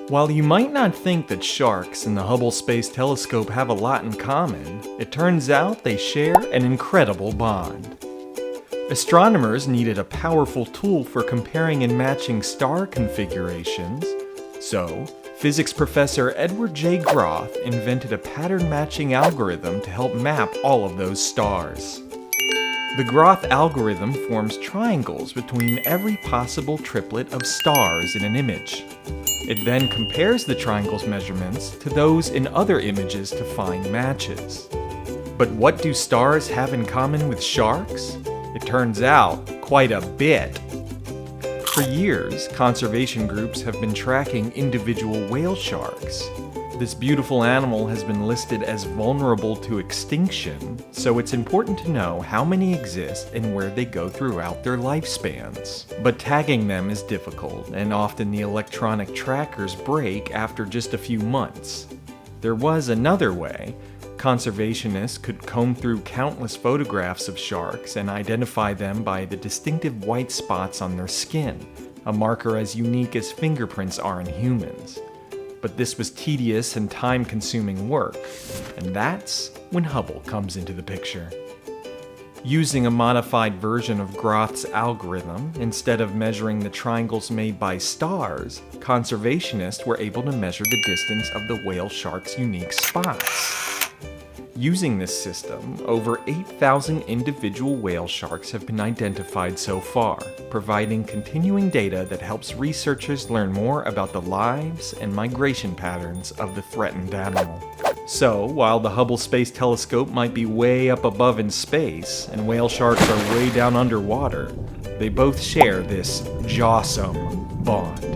While you might not think that sharks and the Hubble Space Telescope have a lot in common, it turns out they share an incredible bond. Astronomers needed a powerful tool for comparing and matching star configurations, so physics professor Edward J. Groth invented a pattern-matching algorithm to help map all of those stars. The Groth algorithm forms triangles between every possible triplet of stars in an image. It then compares the triangle's measurements to those in other images to find matches. But what do stars have in common with sharks? It turns out, quite a bit. For years, conservation groups have been tracking individual whale sharks. This beautiful animal has been listed as vulnerable to extinction, so it's important to know how many exist and where they go throughout their lifespans. But tagging them is difficult, and often the electronic trackers break after just a few months. There was another way. Conservationists could comb through countless photographs of sharks and identify them by the distinctive white spots on their skin, a marker as unique as fingerprints are in humans. But this was tedious and time-consuming work, and that's when Hubble comes into the picture. Using a modified version of Groth's algorithm, instead of measuring the triangles made by stars, conservationists were able to measure the distance of the whale shark's unique spots. Using this system, over 8,000 individual whale sharks have been identified so far, providing continuing data that helps researchers learn more about the lives and migration patterns of the threatened animal. So, while the Hubble Space Telescope might be way up above in space, and whale sharks are way down underwater, they both share this jawsome bond.